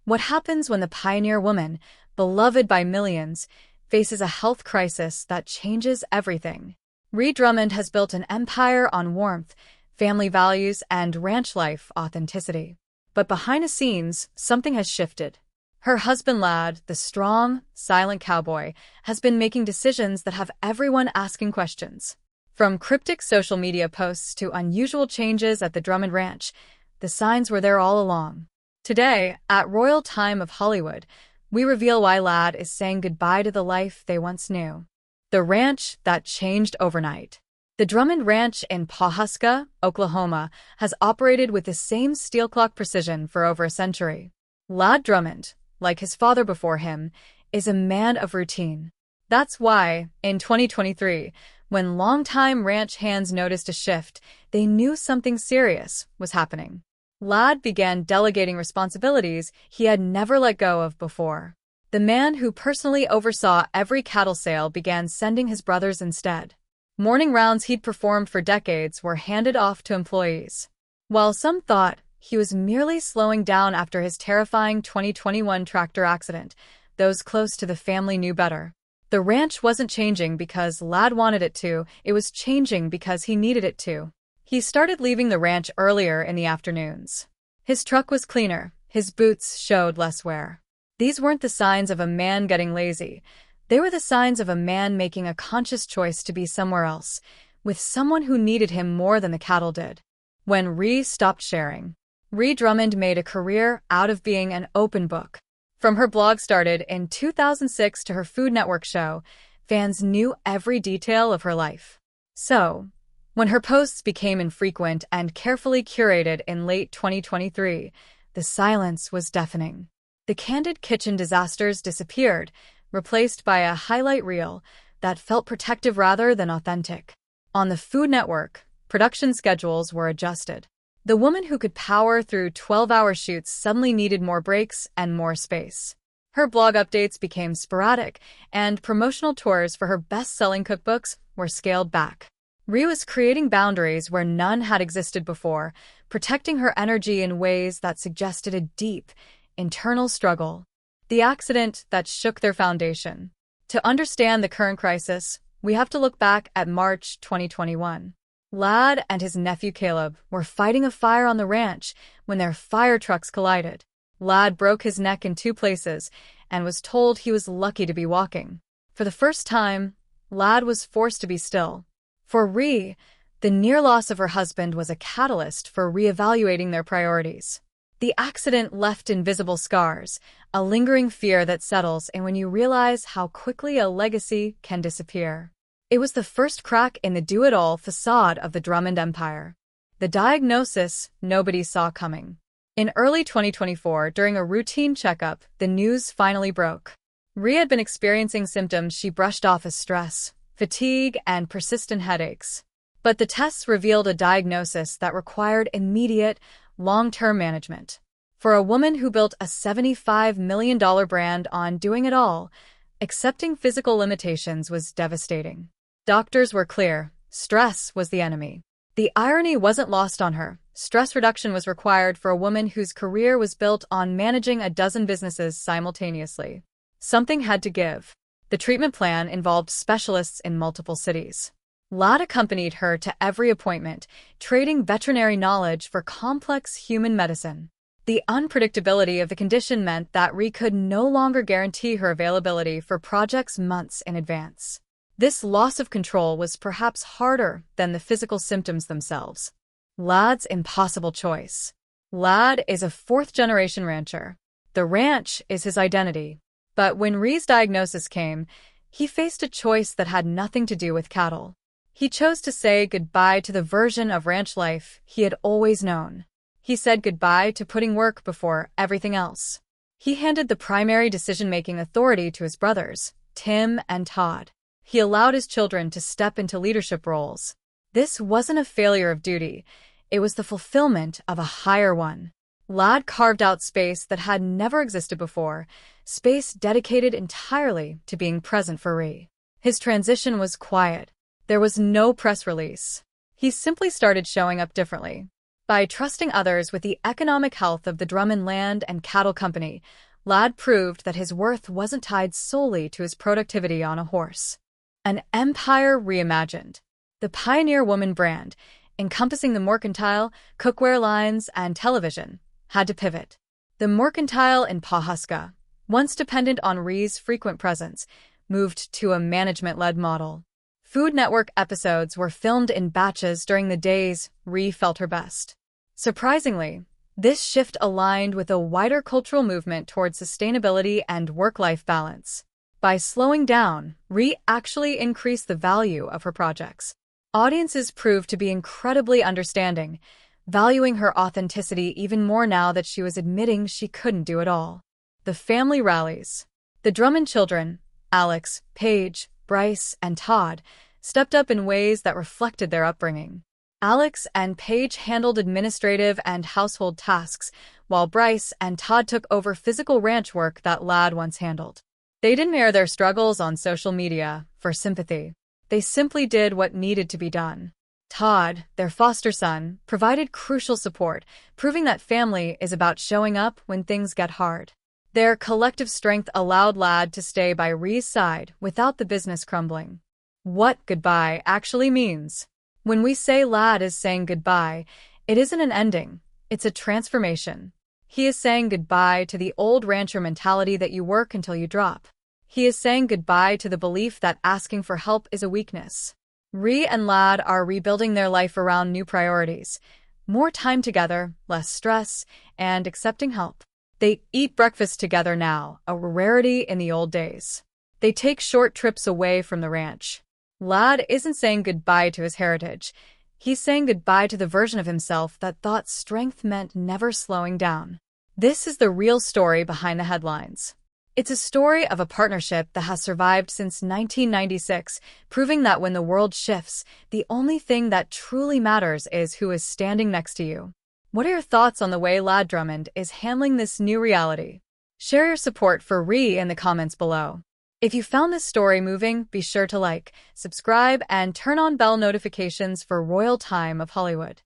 What happens when the pioneer woman, beloved by millions, faces a health crisis that changes everything? Ree Drummond has built an empire on warmth, family values, and ranch life authenticity. But behind the scenes, something has shifted. Her husband Lad, the strong, silent cowboy, has been making decisions that have everyone asking questions. From cryptic social media posts to unusual changes at the Drummond Ranch, the signs were there all along. Today, at Royal Time of Hollywood, we reveal why Lad is saying goodbye to the life they once knew. The ranch that changed overnight. The Drummond Ranch in Pawhuska, Oklahoma, has operated with the same steel clock precision for over a century. Lad Drummond, like his father before him, is a man of routine. That's why, in 2023, when longtime ranch hands noticed a shift, they knew something serious was happening. Lad began delegating responsibilities he had never let go of before. The man who personally oversaw every cattle sale began sending his brothers instead. Morning rounds he'd performed for decades were handed off to employees. While some thought he was merely slowing down after his terrifying 2021 tractor accident, those close to the family knew better. The ranch wasn't changing because Lad wanted it to, it was changing because he needed it to. He started leaving the ranch earlier in the afternoons. His truck was cleaner, his boots showed less wear. These weren't the signs of a man getting lazy. They were the signs of a man making a conscious choice to be somewhere else, with someone who needed him more than the cattle did. When Ree stopped sharing, Ree Drummond made a career out of being an open book. From her blog started in 2006 to her Food Network show, fans knew every detail of her life. So, when her posts became infrequent and carefully curated in late 2023, the silence was deafening. The candid kitchen disasters disappeared, replaced by a highlight reel that felt protective rather than authentic. On the Food Network, production schedules were adjusted. The woman who could power through 12-hour shoots suddenly needed more breaks and more space. Her blog updates became sporadic, and promotional tours for her best-selling cookbooks were scaled back. Ree was creating boundaries where none had existed before, protecting her energy in ways that suggested a deep, internal struggle. The accident that shook their foundation. To understand the current crisis, we have to look back at March 2021. Lad and his nephew Caleb were fighting a fire on the ranch when their fire trucks collided. Lad broke his neck in 2 places and was told he was lucky to be walking. For the first time, Lad was forced to be still. For Ree, the near loss of her husband was a catalyst for reevaluating their priorities. The accident left invisible scars, a lingering fear that settles in when you realize how quickly a legacy can disappear. It was the first crack in the do-it-all facade of the Drummond Empire. The diagnosis nobody saw coming. In early 2024, during a routine checkup, the news finally broke. Ree had been experiencing symptoms she brushed off as stress, fatigue, and persistent headaches. But the tests revealed a diagnosis that required immediate, long-term management. For a woman who built a $75 million brand on doing it all, accepting physical limitations was devastating. Doctors were clear, stress was the enemy. The irony wasn't lost on her. Stress reduction was required for a woman whose career was built on managing a dozen businesses simultaneously. Something had to give. The treatment plan involved specialists in multiple cities. Lad accompanied her to every appointment, trading veterinary knowledge for complex human medicine. The unpredictability of the condition meant that Ree could no longer guarantee her availability for projects months in advance. This loss of control was perhaps harder than the physical symptoms themselves. Lad's impossible choice. Lad is a 4th-generation rancher. The ranch is his identity. But when Ree's diagnosis came, he faced a choice that had nothing to do with cattle. He chose to say goodbye to the version of ranch life he had always known. He said goodbye to putting work before everything else. He handed the primary decision-making authority to his brothers, Tim and Todd. He allowed his children to step into leadership roles. This wasn't a failure of duty. It was the fulfillment of a higher one. Lad carved out space that had never existed before, space dedicated entirely to being present for Ree. His transition was quiet. There was no press release. He simply started showing up differently. By trusting others with the economic health of the Drummond Land and Cattle Company, Ladd proved that his worth wasn't tied solely to his productivity on a horse. An empire reimagined. The Pioneer Woman brand, encompassing the mercantile, cookware lines, and television, had to pivot. The mercantile in Pawhuska, once dependent on Ree's frequent presence, moved to a management-led model. Food Network episodes were filmed in batches during the days Ree felt her best. Surprisingly, this shift aligned with a wider cultural movement towards sustainability and work-life balance. By slowing down, Ree actually increased the value of her projects. Audiences proved to be incredibly understanding, valuing her authenticity even more now that she was admitting she couldn't do it all. The family rallies. The Drummond children, Alex, Paige, Bryce, and Todd, stepped up in ways that reflected their upbringing. Alex and Paige handled administrative and household tasks, while Bryce and Todd took over physical ranch work that Ladd once handled. They didn't air their struggles on social media for sympathy. They simply did what needed to be done. Todd, their foster son, provided crucial support, proving that family is about showing up when things get hard. Their collective strength allowed Ladd to stay by Ree's side without the business crumbling. What goodbye actually means. When we say Ladd is saying goodbye, it isn't an ending, it's a transformation. He is saying goodbye to the old rancher mentality that you work until you drop. He is saying goodbye to the belief that asking for help is a weakness. Ree and Ladd are rebuilding their life around new priorities. More time together, less stress, and accepting help. They eat breakfast together now, a rarity in the old days. They take short trips away from the ranch. Ladd isn't saying goodbye to his heritage. He's saying goodbye to the version of himself that thought strength meant never slowing down. This is the real story behind the headlines. It's a story of a partnership that has survived since 1996, proving that when the world shifts, the only thing that truly matters is who is standing next to you. What are your thoughts on the way Ladd Drummond is handling this new reality? Share your support for Ree in the comments below. If you found this story moving, be sure to like, subscribe, and turn on bell notifications for Royal Time of Hollywood.